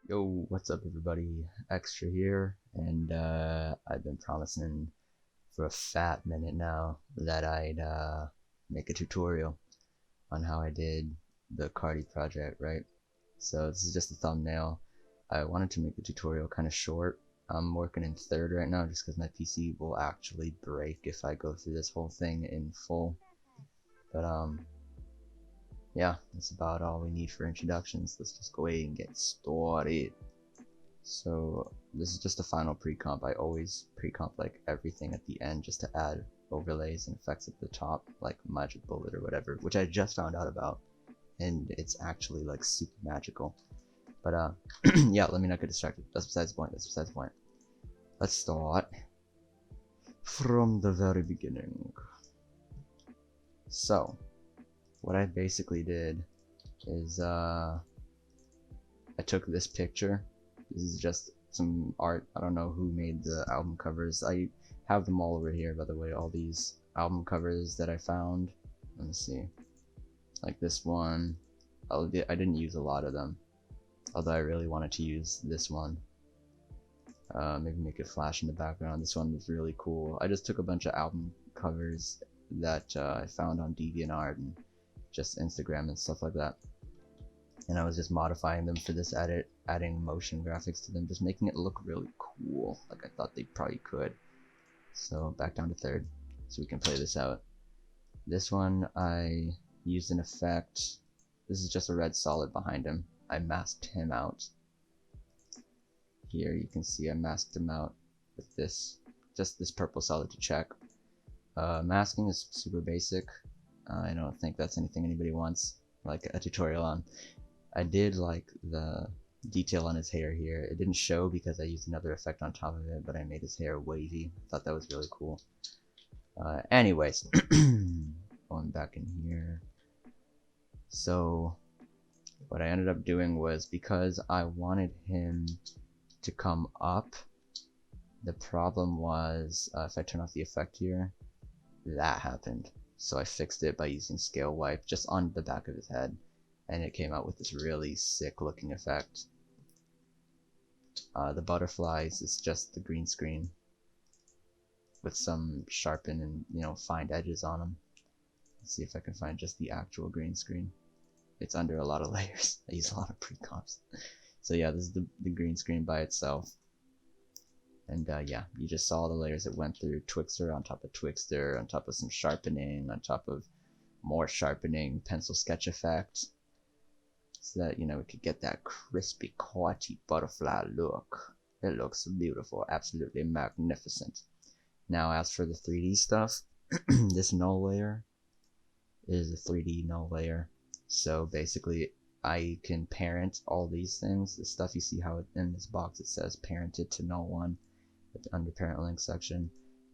Yo, what's up everybody? Extra here, and I've been promising for a fat minute now that I'd make a tutorial on how I did the Cardi project, right? So this is just a thumbnail. I wanted to make the tutorial kind of short. I'm working in third right now just because my PC will actually break if I go through this whole thing in full. But yeah, that's about all we need for introductions. Let's just go ahead and get started. So this is just a final pre-comp. I always pre-comp like everything at the end just to add overlays and effects at the top, like Magic Bullet or whatever, which I just found out about, and it's actually like super magical. But yeah, let me not get distracted. That's besides the point. That's besides the point. Let's start from the very beginning. So what I basically did is I took this picture. This is just some art. I don't know who made the album covers. I have them all over here, by the way, all these album covers that I found. Let me see. Like this one. I didn't use a lot of them, although I really wanted to use this one. Maybe make it flash in the background. This one was really cool. I just took a bunch of album covers that I found on DeviantArt and just Instagram and stuff like that, and I was just modifying them for this edit, adding motion graphics to them, just making it look really cool, like I thought they probably could. So back down to third, so we can play this out. This one I used an effect. This is just a red solid behind him. I masked him out. Here you can see I masked him out with this, just this purple solid to check. Masking is super basic. I don't think that's anything anybody wants like a tutorial on. I did like the detail on his hair here. It didn't show because I used another effect on top of it, but I made his hair wavy. I thought that was really cool. Anyways, going back in here. So what I ended up doing was, because I wanted him to come up, the problem was if I turn off the effect here, that happened. So I fixed it by using scale wipe just on the back of his head, and it came out with this really sick looking effect. The butterflies is just the green screen with some sharpen and find edges on them. Let's see if I can find just the actual green screen. It's under a lot of layers. I use a lot of pre-comps. So yeah, this is the green screen by itself. And yeah, you just saw the layers it went through. Twixtor on top of Twixtor, on top of some sharpening, on top of more sharpening, pencil sketch effect, so that we could get that crispy, quality butterfly look. It looks beautiful, absolutely magnificent. Now, as for the 3D stuff, this null layer is a 3D null layer. So basically, I can parent all these things. The stuff you see how in this box it says parented to null one under parent link section.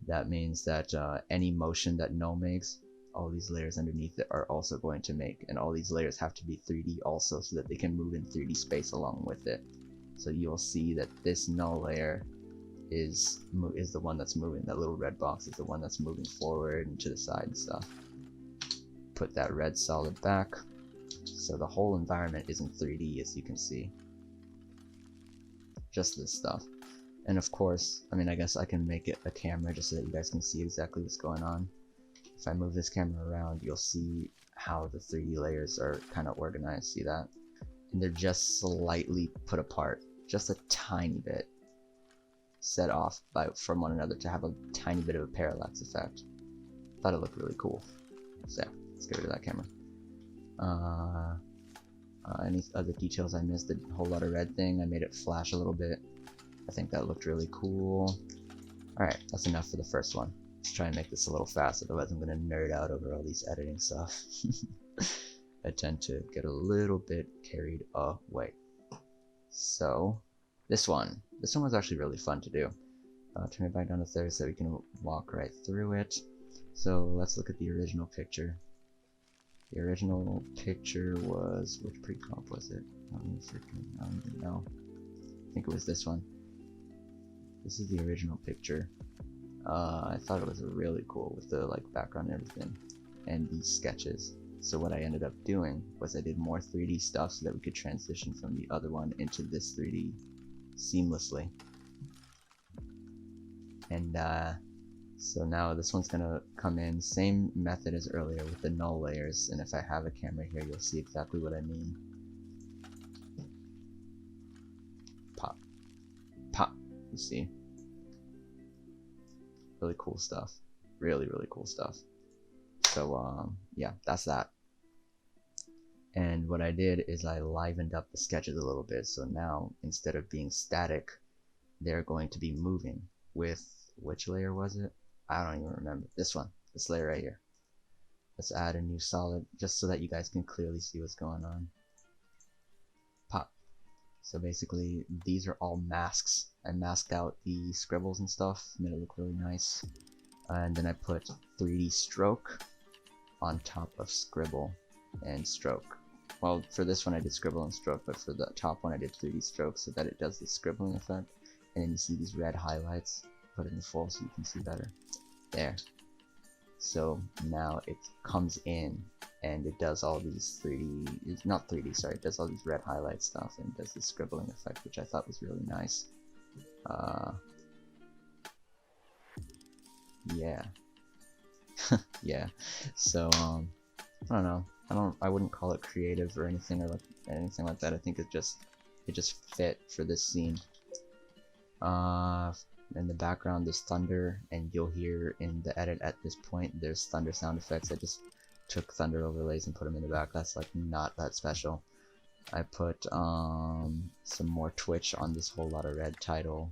That means that any motion that null makes, all these layers underneath it are also going to make, and all these layers have to be 3D also, so that they can move in 3D space along with it. So you'll see that this null layer is the one that's moving. That little red box is the one that's moving forward and to the side and stuff. Put that red solid back, so the whole environment isn't 3D, as you can see. Just this stuff. And of course, I guess I can make it a camera just so that you guys can see exactly what's going on. If I move this camera around, you'll see how the 3D layers are kind of organized. See that? And they're just slightly put apart, just a tiny bit, set off from one another to have a tiny bit of a parallax effect. Thought it looked really cool. So yeah, let's get rid of that camera. Any other details I missed? A whole lot of red thing. I made it flash a little bit. I think that looked really cool. Alright, that's enough for the first one. Let's try and make this a little fast, otherwise I'm gonna nerd out over all these editing stuff. I tend to get a little bit carried away. So, this one was actually really fun to do. Turn it back down to third so we can walk right through it. So let's look at the original picture. The original picture was, which pre-comp was it? I don't even know. I think it was this one. This is the original picture. I thought it was really cool with the background and everything, and these sketches. So what I ended up doing was I did more 3D stuff so that we could transition from the other one into this 3D seamlessly. And so now this one's gonna come in, same method as earlier with the null layers, and if I have a camera here, you'll see exactly what I mean. Pop. Pop. You see? Really cool stuff. Really, really cool stuff. So, yeah, that's that. And what I did is I livened up the sketches a little bit, so now, instead of being static, they're going to be moving with, which layer was it? I don't even remember. This one. This layer right here. Let's add a new solid, just so that you guys can clearly see what's going on. Pop. So basically, these are all masks. I masked out the scribbles and stuff, made it look really nice. And then I put 3D stroke on top of scribble and stroke. Well, for this one I did scribble and stroke, but for the top one I did 3D stroke so that it does the scribbling effect. And then you see these red highlights. Put it in full so you can see better. There. So now it comes in and it does all these 3D, it's not 3D, sorry, it does all these red highlight stuff and does the scribbling effect, which I thought was really nice. Yeah. Yeah. So, I don't know. I wouldn't call it creative or anything like that. I think it just fit for this scene. In the background there's thunder, and you'll hear in the edit at this point there's thunder sound effects. I just took thunder overlays and put them in the back. That's like not that special. I put some more twitch on this whole lot of red title.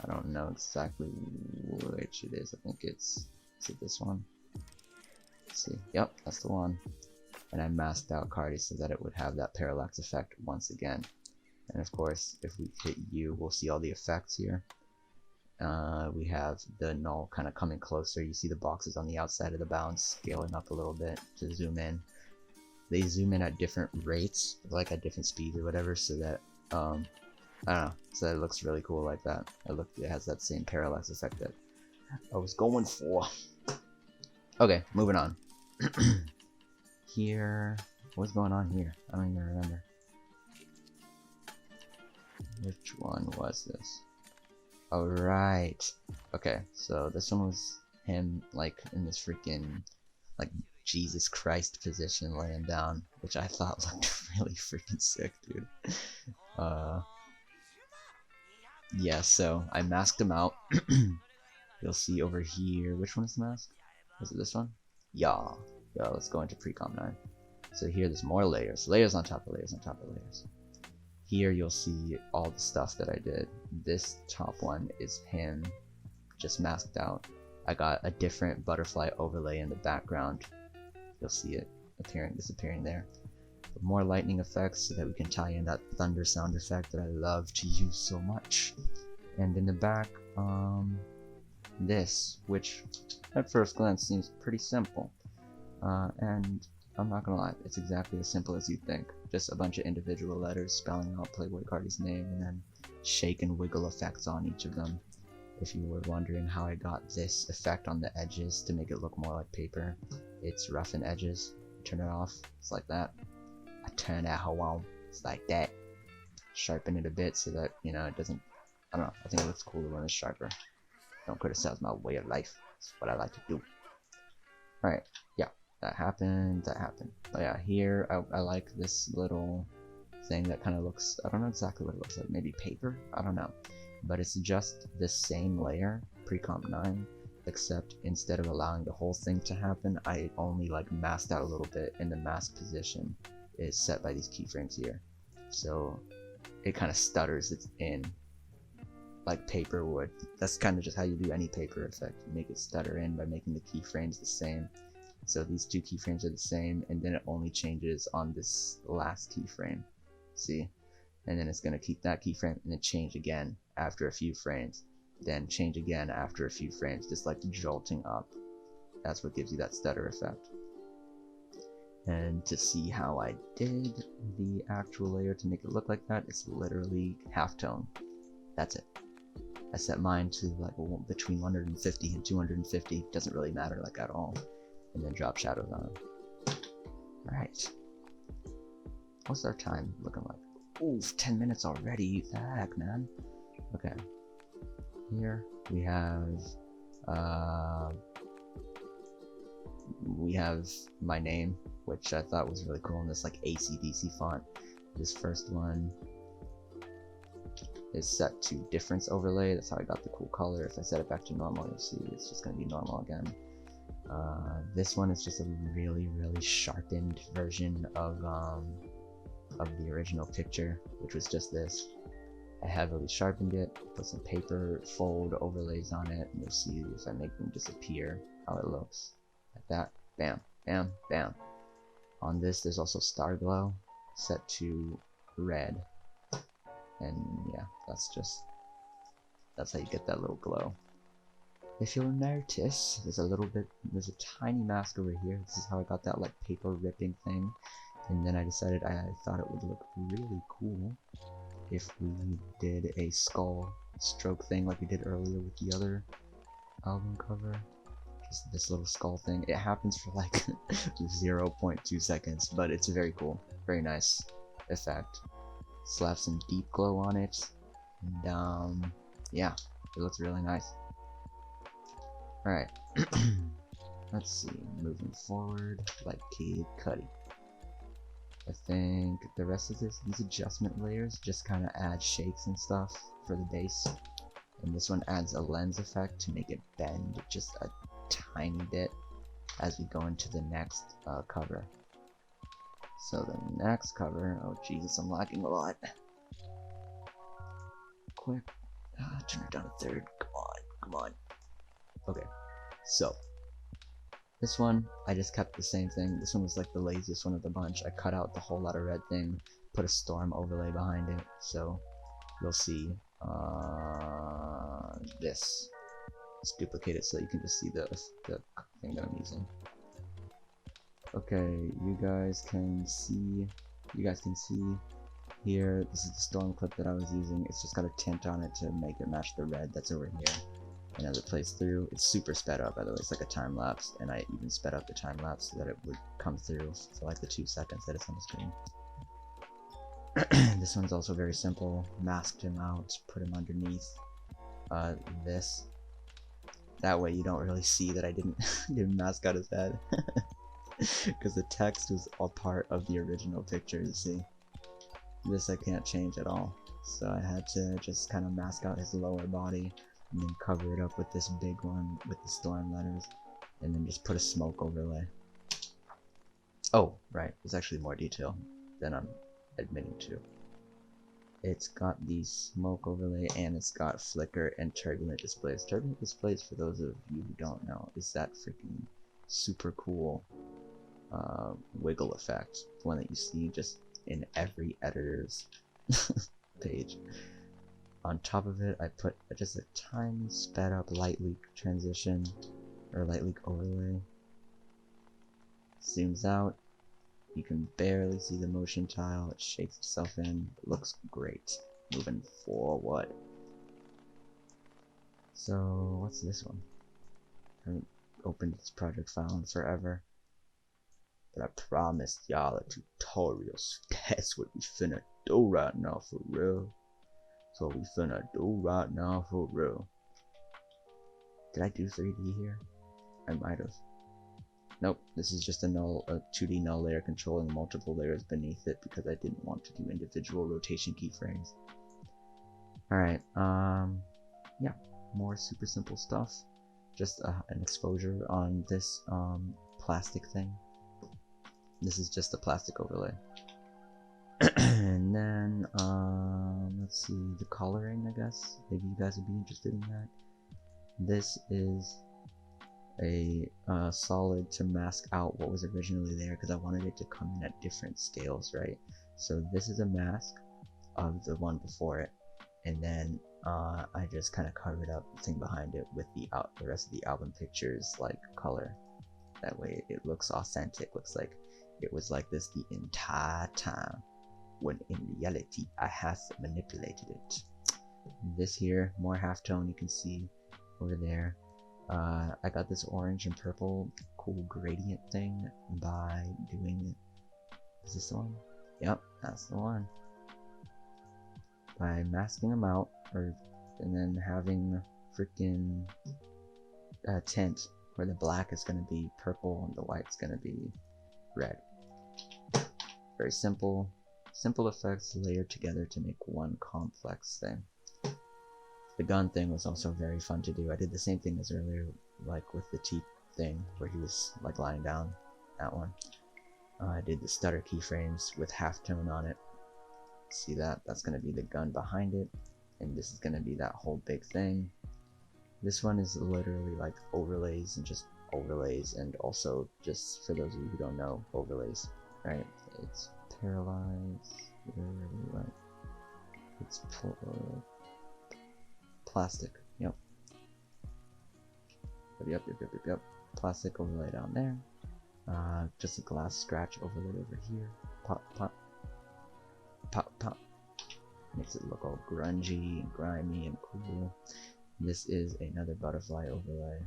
I don't know exactly which it is. I think is it this one? Let's see. Yep, that's the one. And I masked out Cardi so that it would have that parallax effect once again. And of course, if we hit U, we'll see all the effects here. We have the null kind of coming closer. You see the boxes on the outside of the bounce scaling up a little bit to zoom in. They zoom in at different rates, like at different speeds or whatever, so that I don't know, so that it looks really cool like that. It has that same parallax effect that I was going for. Okay, moving on. Here, what's going on here? I don't even remember. Which one was this? Alright. Okay, so this one was him, like, in this freaking, like, Jesus Christ position laying down, which I thought looked really freaking sick, dude. Yeah, so I masked him out. You'll see over here, which one is the mask? Was it this one? Yeah. Yeah, let's go into Precom 9. So here there's more layers. Layers on top of layers on top of layers. Here you'll see all the stuff that I did. This top one is him just masked out. I got a different butterfly overlay in the background. You'll see it disappearing there. But more lightning effects so that we can tie in that thunder sound effect that I love to use so much. And in the back, this, which at first glance seems pretty simple. And I'm not gonna lie, it's exactly as simple as you think. Just a bunch of individual letters spelling out Playboi Carti's name and then shake and wiggle effects on each of them. If you were wondering how I got this effect on the edges to make it look more like paper, it's roughen edges. Turn it off, it's like that. I turn that hoe on, it's like that. Sharpen it a bit so that, you know, it doesn't, I don't know, I think it looks cooler when it's sharper. Don't criticize my way of life, it's what I like to do. Alright, yeah. That happened. But yeah, here I like this little thing that kind of looks, I don't know exactly what it looks like, maybe paper? I don't know. But it's just the same layer, Precomp 9, except instead of allowing the whole thing to happen, I only like masked out a little bit, and the mask position is set by these keyframes here. So it kind of stutters it's in like paper would. That's kind of just how you do any paper effect. You make it stutter in by making the keyframes the same. So these two keyframes are the same, and then it only changes on this last keyframe. See? And then it's going to keep that keyframe and then change again after a few frames. Then change again after a few frames, just like jolting up. That's what gives you that stutter effect. And to see how I did the actual layer to make it look like that, it's literally halftone. That's it. I set mine to like between 150 and 250. Doesn't really matter like at all. And then drop shadows on it. Alright. What's our time looking like? Oof, 10 minutes already. The heck, man. Okay. Here we have my name, which I thought was really cool in this like AC/DC font. This first one is set to difference overlay. That's how I got the cool color. If I set it back to normal, you'll see it's just going to be normal again. This one is just a really sharpened version of the original picture, which was just this. I heavily sharpened it, put some paper fold overlays on it, and you'll see if I make them disappear how it looks. Like that. Bam, bam, bam. On this, there's also Star Glow set to red. And yeah, that's how you get that little glow. If you'll notice, there's a tiny mask over here. This is how I got that like paper ripping thing. And then I decided I thought it would look really cool if we did a skull stroke thing like we did earlier with the other album cover. Just this little skull thing. It happens for like 0.2 seconds, but it's very cool. Very nice effect. Slap some deep glow on it, and yeah, it looks really nice. Alright, let's see, moving forward, like Kid Cudi. I think the rest of these adjustment layers just kind of add shakes and stuff for the base, and this one adds a lens effect to make it bend just a tiny bit as we go into the next cover. So the next cover, oh Jesus, I'm lagging a lot. Quick, turn it down to third, come on. Okay, so this one, I just kept the same thing. This one was like the laziest one of the bunch. I cut out the whole lot of red thing, put a storm overlay behind it, so you'll see this. Let's duplicate it so you can just see the thing that I'm using. Okay, you guys can see here, this is the storm clip that I was using. It's just got a tint on it to make it match the red that's over here. And as it plays through, it's super sped up, by the way. It's like a time lapse, and I even sped up the time lapse so that it would come through for like the 2 seconds that it's on the screen. This one's also very simple. Masked him out, put him underneath this. That way you don't really see that I didn't mask out his head. Because the text was all part of the original picture, you see. This I can't change at all. So I had to just kind of mask out his lower body and then cover it up with this big one with the storm letters, and then just put a smoke overlay. Oh, right, there's actually more detail than I'm admitting to. It's got the smoke overlay, and it's got flicker and turbulent displays. Turbulent displays, for those of you who don't know, is that freaking super cool wiggle effect, the one that you see just in every editor's page. On top of it, I put just a tiny sped up light leak transition, or light leak overlay. Zooms out, you can barely see the motion tile, it shakes itself in, it looks great. Moving forward. So, what's this one? I haven't opened this project file in forever. But I promised y'all a tutorial, so that's what we finna do right now for real. So we finna do right now for real. Did I do 3D here? I might have. Nope, this is just a 2D null layer controlling multiple layers beneath it because I didn't want to do individual rotation keyframes. Alright, yeah, more super simple stuff. Just an exposure on this plastic thing. This is just a plastic overlay. And then, let's see, the coloring, I guess. Maybe you guys would be interested in that. This is a solid to mask out what was originally there because I wanted it to come in at different scales, right? So this is a mask of the one before it, and then I just kind of covered up the thing behind it with the rest of the album pictures like color. That way it looks authentic, looks like it was like this the entire time, when in reality I have manipulated it. This here, more halftone, you can see over there. I got this orange and purple cool gradient thing by doing Is this the one? Yep, that's the one. By masking them out, and then having freaking tint where the black is going to be purple and the white's going to be red. Very simple effects layered together to make one complex thing. The gun thing was also very fun to do. I did the same thing as earlier, like with the teeth thing where he was like lying down. That one. I did the stutter keyframes with halftone on it. See that? That's going to be the gun behind it, and this is going to be that whole big thing. This one is literally like overlays and just overlays, and also, just for those of you who don't know, overlays, right? It's paralyzed, right? It's plastic, yep. Yep. Plastic overlay down there. Just a glass scratch overlaid over here. Pop. Makes it look all grungy and grimy and cool. This is another butterfly overlay.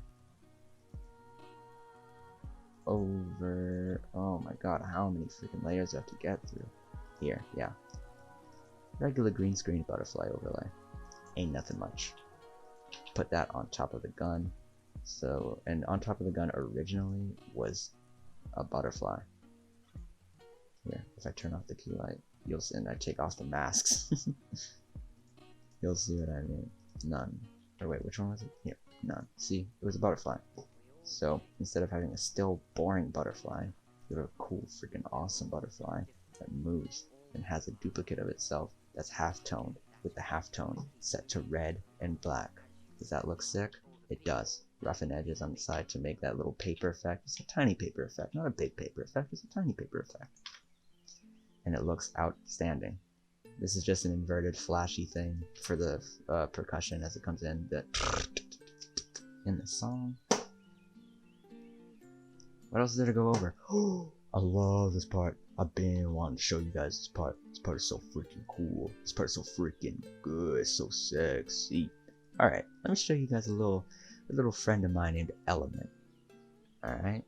Oh my god, how many freaking layers do I have to get through? Here, yeah. Regular green screen butterfly overlay. Ain't nothing much. Put that on top of the gun. So, and on top of the gun originally was a butterfly. Here, if I turn off the key light, you'll see, and I take off the masks. You'll see what I mean. None. Or wait, which one was it? Here, none. See, it was a butterfly. So, instead of having a still boring butterfly, you have a cool freaking awesome butterfly that moves and has a duplicate of itself that's half-toned, with the half-tone set to red and black. Does that look sick? It does. Roughen edges on the side to make that little paper effect. It's a tiny paper effect, not a big paper effect, it's a tiny paper effect. And it looks outstanding. This is just an inverted flashy thing for the percussion as it comes in in the song. What else is there to go over? I love this part. I've been wanting to show you guys this part. This part is so freaking cool. This part is so freaking good. It's so sexy. Alright, let me show you guys a little friend of mine named Element. Alright?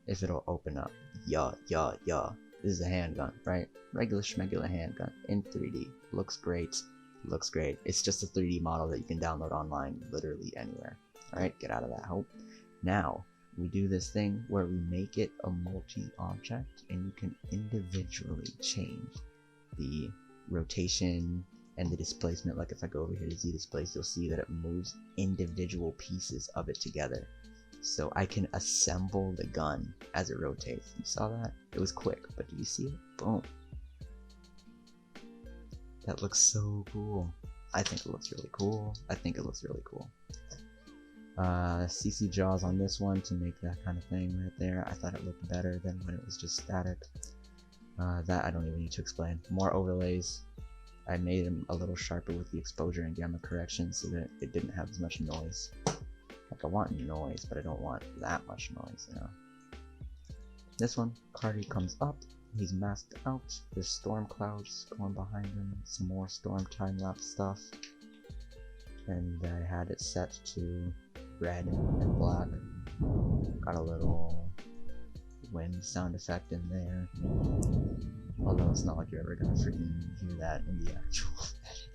If it'll open up. Yeah. This is a handgun, right? Regular schmegular handgun in 3D. Looks great. Looks great. It's just a 3D model that you can download online literally anywhere. Alright, get out of that hope. Now, we do this thing where we make it a multi-object, and you can individually change the rotation and the displacement. Like if I go over here to Z displace, you'll see that it moves individual pieces of it together. So I can assemble the gun as it rotates. You saw that? It was quick, but did you see it? Boom. That looks so cool. I think it looks really cool. CC jaws on this one to make that kind of thing right there. I thought it looked better than when it was just static. That I don't even need to explain. More overlays. I made them a little sharper with the exposure and gamma correction so that it didn't have as much noise. Like I want noise, but I don't want that much noise, you know. This one, Cardi comes up. He's masked out. There's storm clouds going behind him. Some more storm time-lapse stuff. And I had it set to red and black. Got a little wind sound effect in there. Although it's not like you're ever gonna freaking hear that in the actual edit.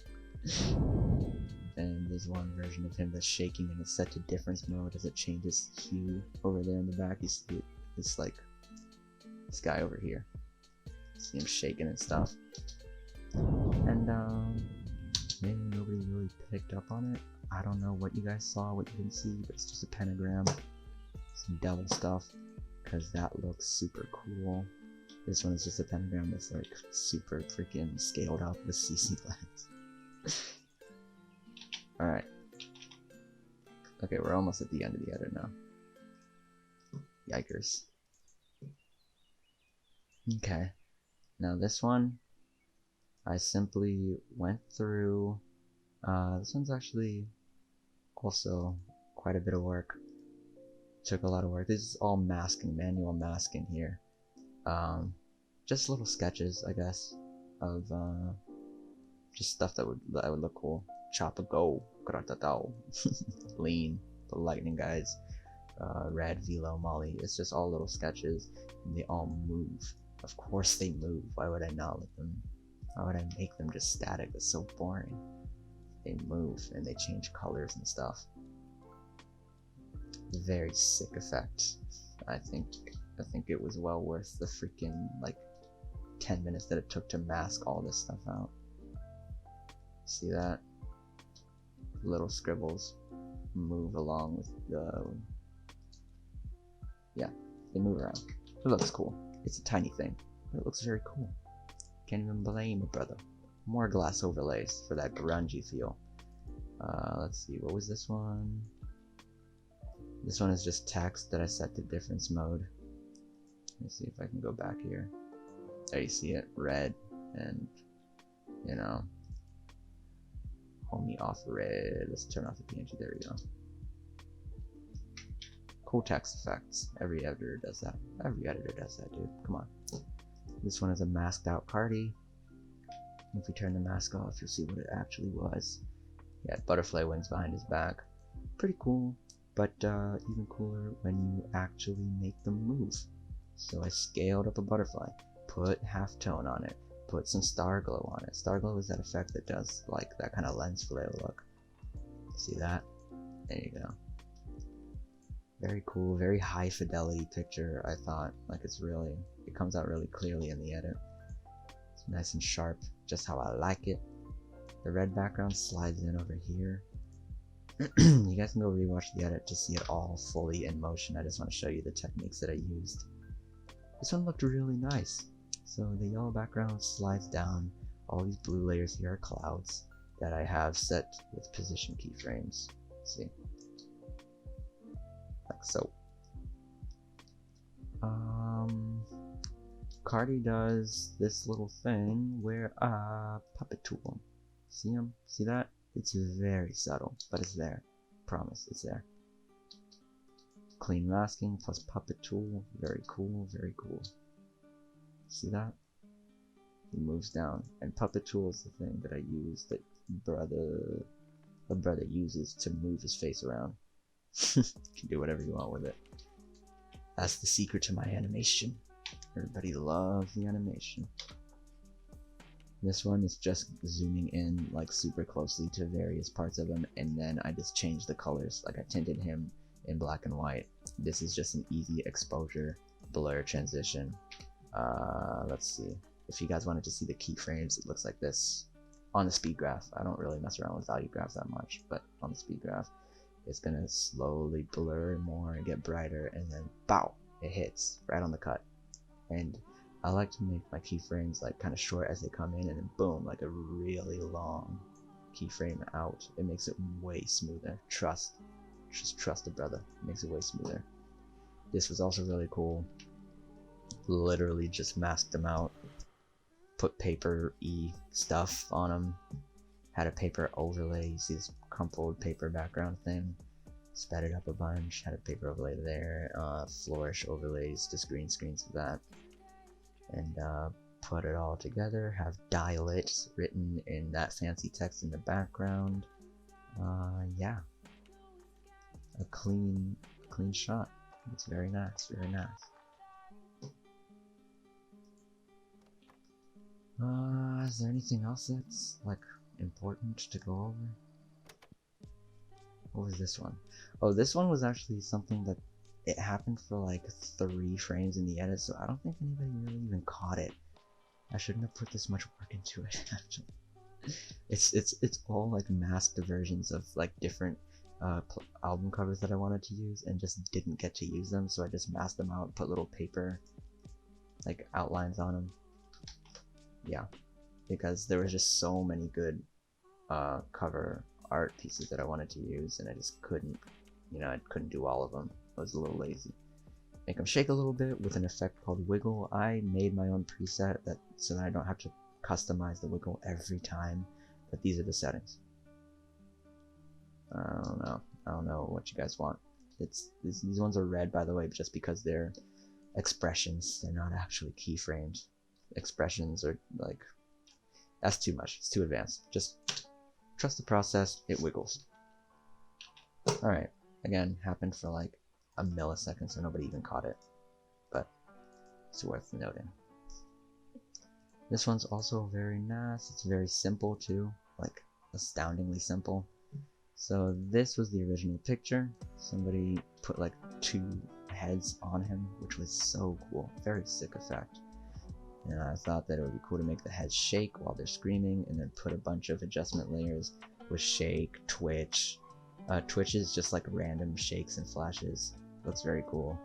And there's one version of him that's shaking and it's set to difference mode as it changes hue over there in the back. You see it, it's like this guy over here. See him shaking and stuff. And maybe nobody really picked up on it. I don't know what you guys saw, what you didn't see, but it's just a pentagram. Some devil stuff, because that looks super cool. This one is just a pentagram that's like super freaking scaled up with CC lens. Alright. Okay, we're almost at the end of the edit now. Yikers. Okay. Now this one, I simply went through, this one's actually also quite a bit of work. Took a lot of work. This is all masking, manual masking here. Just little sketches, I guess, of just stuff that would look cool. Choppa Go, Gratatao, Lean, the lightning guys, Red, Velo, Molly. It's just all little sketches, and they all move. Of course they move. Why would I not let them? Why would I make them just static? That's so boring. They move and they change colors and stuff. Very sick effect. I think it was well worth the freaking like 10 minutes that it took to mask all this stuff out. See that? Little scribbles move along with the... Yeah, they move around. It looks cool. It's a tiny thing, but it looks very cool. Can't even blame a brother. More glass overlays for that grungy feel. Let's see, what was this one? This one is just text that I set to difference mode. Let me see if I can go back here. There you see it, red, and you know, homie off red. Let's turn off the PNG. There we go. Cool text effects. Every editor does that. Every editor does that, dude. Come on. This one is a masked out Cardi. If we turn the mask off, you'll see what it actually was. Yeah, butterfly wings behind his back. Pretty cool, but even cooler when you actually make them move. So I scaled up a butterfly, put halftone on it, put some star glow on it. Star glow is that effect that does like that kind of lens flare look. See that? There you go. Very cool, very high fidelity picture. I thought, like, it comes out really clearly in the edit. It's nice and sharp, just how I like it. The red background slides in over here. You guys can go rewatch the edit to see it all fully in motion. I just want to show you the techniques that I used. This one looked really nice. So the yellow background slides down. All these blue layers here are clouds that I have set with position keyframes. See? Like so. Cardi does this little thing where puppet tool. See him? See that? It's very subtle, but it's there. Promise, it's there. Clean masking plus puppet tool. Very cool, very cool. See that? He moves down. And puppet tool is the thing that I use that a brother uses to move his face around. You can do whatever you want with it. That's the secret to my animation. Everybody loves the animation. This one is just zooming in like super closely to various parts of him, and then I just changed the colors. Like I tinted him in black and white. This is just an easy exposure blur transition. Let's see. If you guys wanted to see the keyframes, it looks like this on the speed graph. I don't really mess around with value graphs that much, but on the speed graph, it's gonna slowly blur more and get brighter, and then bow, it hits right on the cut. And I like to make my keyframes like kind of short as they come in, and then boom, like a really long keyframe out. It makes it way smoother. Just trust the brother. It makes it way smoother. This was also really cool. Literally just masked them out. Put paper-y stuff on them. Had a paper overlay. You see this crumpled paper background thing. Sped it up a bunch. Had a paper overlay there. Flourish overlays, just green screens of that. And put it all together. Have dial it written in that fancy text in the background. Yeah. A clean shot. It's very nice, very nice. Is there anything else that's like important to go over? What was this one? Oh, this one was actually something that it happened for like 3 frames in the edit, so I don't think anybody really even caught it. I shouldn't have put this much work into it, actually. It's all like masked versions of like different album covers that I wanted to use and just didn't get to use them, so I just masked them out, put little paper like outlines on them. Yeah, because there was just so many good cover art pieces that I wanted to use, and I just couldn't, I couldn't do all of them. I was a little lazy. Make them shake a little bit with an effect called wiggle. I made my own preset so that I don't have to customize the wiggle every time, but these are the settings. I don't know what you guys want. These ones are red, by the way, just because they're expressions. They're not actually keyframes. Expressions are like, that's too much. It's too advanced. Just trust the process. It wiggles. All right. Again, happened for like a millisecond, so nobody even caught it, but it's worth noting. This one's also very nice. It's very simple too, like astoundingly simple. So this was the original picture. Somebody put like 2 heads on him, which was so cool. Very sick effect. And I thought that it would be cool to make the heads shake while they're screaming, and then put a bunch of adjustment layers with shake, twitch. Twitch is just like random shakes and flashes. Looks very cool.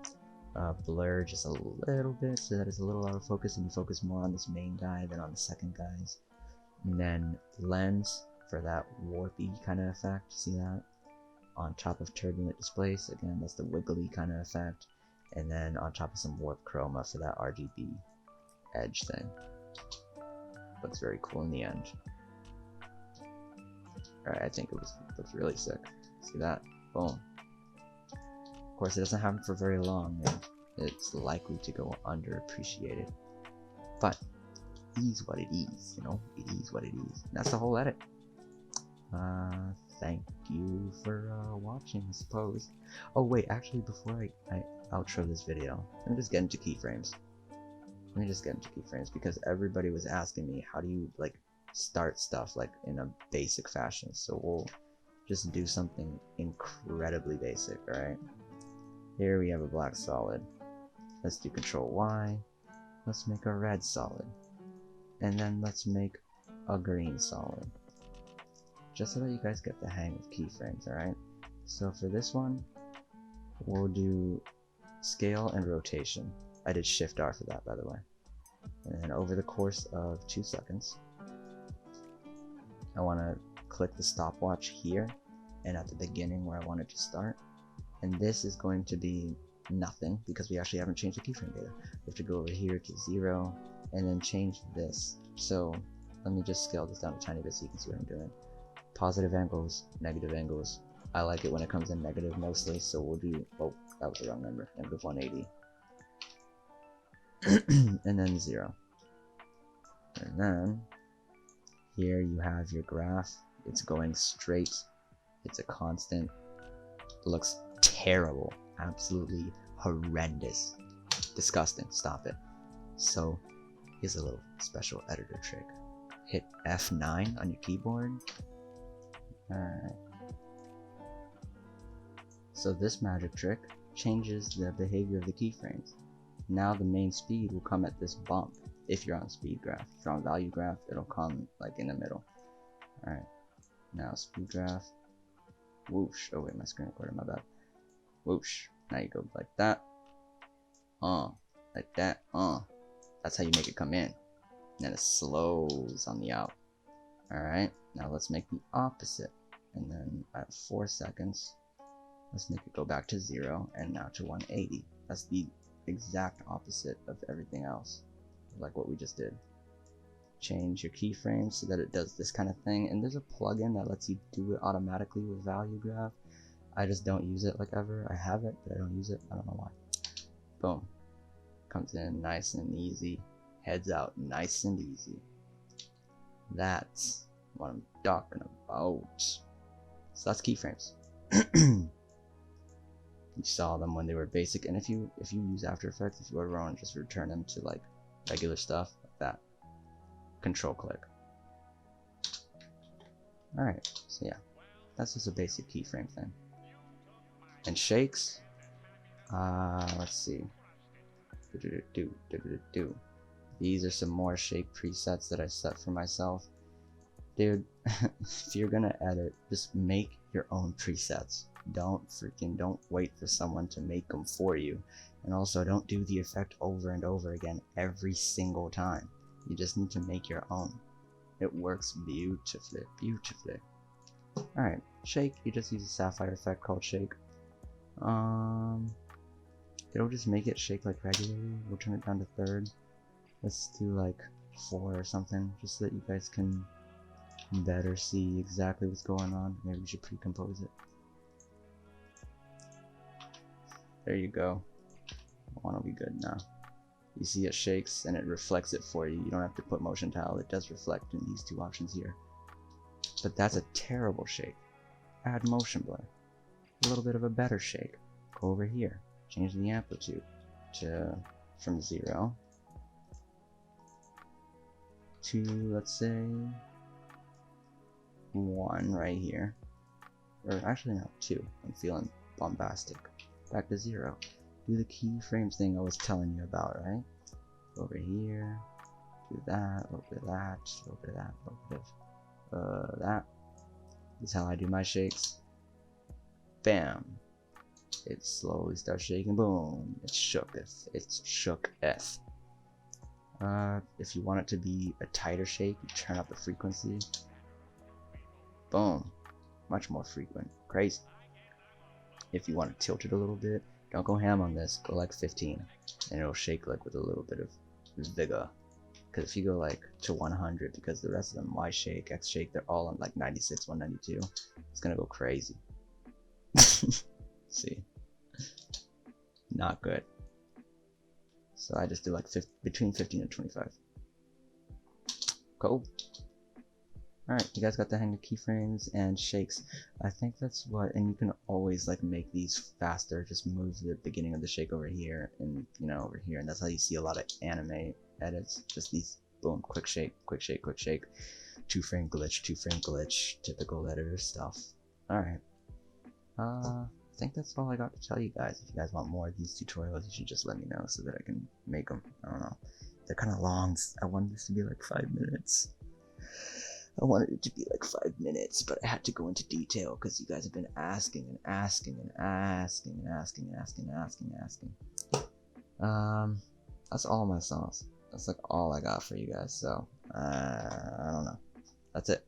Blur just a little bit so that it's a little out of focus and you focus more on this main guy than on the second guys. And then lens for that warpy kind of effect. See that? On top of turbulent displace, again, that's the wiggly kind of effect. And then on top of some warp chroma for that RGB edge thing. Looks very cool in the end. Alright, I think looks really sick. See that? Boom. Of course, it doesn't happen for very long, and it's likely to go underappreciated. But it is what it is, you know? It is what it is. And that's the whole edit. Thank you for watching, I suppose. Oh wait, actually, before I outro this video, let me just get into keyframes. Because everybody was asking me, how do you like start stuff like in a basic fashion? So we'll just do something incredibly basic, alright? Here we have a black solid. Let's do Control Y. Let's make a red solid. And then let's make a green solid. Just so that you guys get the hang of keyframes, alright? So for this one, we'll do scale and rotation. I did Shift R for that, by the way. And then over the course of 2 seconds, I want to click the stopwatch here and at the beginning where I want it to start. And this is going to be nothing because we actually haven't changed the keyframe data. We have to go over here to 0 and then change this. So let me just scale this down a tiny bit so you can see what I'm doing. Positive angles, negative angles. I like it when it comes in negative mostly, so we'll do, oh, that was the wrong number, negative 180. And then 0. And then here you have your graph. It's going straight. It's a constant. It looks terrible. Absolutely horrendous. Disgusting. Stop it. So here's a little special editor trick. Hit F9 on your keyboard. Alright. So this magic trick changes the behavior of the keyframes. Now the main speed will come at this bump if you're on speed graph. If you're on value graph, it'll come like in the middle. Alright. Now speed graph. Whoosh. Oh wait, my screen recorded, my bad. Whoosh. Now you go like that. Like that. That's how you make it come in. And then it slows on the out. Alright. Now let's make the opposite. And then at 4 seconds, let's make it go back to 0 and now to 180. That's the exact opposite of everything else, like what we just did. Change your keyframe so that it does this kind of thing, and there's a plugin that lets you do it automatically with value graph. I just don't use it like ever. I have it, but I don't use it. I don't know why. Boom. Comes in nice and easy. Heads out nice and easy. That's what I'm talking about. So that's keyframes. You saw them when they were basic, and if you use After Effects, if you ever want to just return them to like regular stuff like that, control click. Alright, so yeah, that's just a basic keyframe thing. And shakes, let's see. These are some more shake presets that I set for myself. Dude, if you're gonna edit, just make your own presets. Don't wait for someone to make them for you. And also don't do the effect over and over again every single time. You just need to make your own. It works beautifully. Alright, shake, you just use a sapphire effect called shake. It'll just make it shake like regularly. We'll turn it down to 3rd. Let's do like 4 or something, just so that you guys can better see exactly what's going on. Maybe we should pre-compose it. There you go. I want to be good now. You see it shakes and it reflects it for you. You don't have to put motion tile. It does reflect in these 2 options here. But that's a terrible shake. Add motion blur. A little bit of a better shake. Go over here. Change the amplitude to from 0 to, let's say, 1 right here. Or actually not 2. I'm feeling bombastic. Back to 0. Do the keyframes thing I was telling you about, right? Over here. Do that, a little bit of that, a little bit of that, a little bit of that. This is how I do my shakes. Bam. It slowly starts shaking. Boom. It's shook. It's shook F. If you want it to be a tighter shake, you turn up the frequency. Boom. Much more frequent. Crazy. If you want to tilt it a little bit, don't go ham on this. Go like 15, and it'll shake like with a little bit of vigor. Because if you go like to 100, because the rest of them, Y shake, X shake, they're all on like 96, 192. It's gonna go crazy. See, not good. So I just do like between 15 and 25. Cool. Alright, you guys got the hang of keyframes and shakes. I think that's what, and you can always like make these faster. Just move the beginning of the shake over here and, you know, over here. And that's how you see a lot of anime edits. Just these, boom, quick shake, quick shake, quick shake. 2-frame glitch, 2-frame glitch, typical editor stuff. Alright. I think that's all I got to tell you guys. If you guys want more of these tutorials, you should just let me know so that I can make them. I don't know. They're kind of long. I wanted this to be like 5 minutes. I wanted it to be like 5 minutes, but I had to go into detail because you guys have been asking and asking and asking and asking and asking and asking and asking. That's all my songs. That's like all I got for you guys. So I don't know. That's it.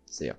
See ya.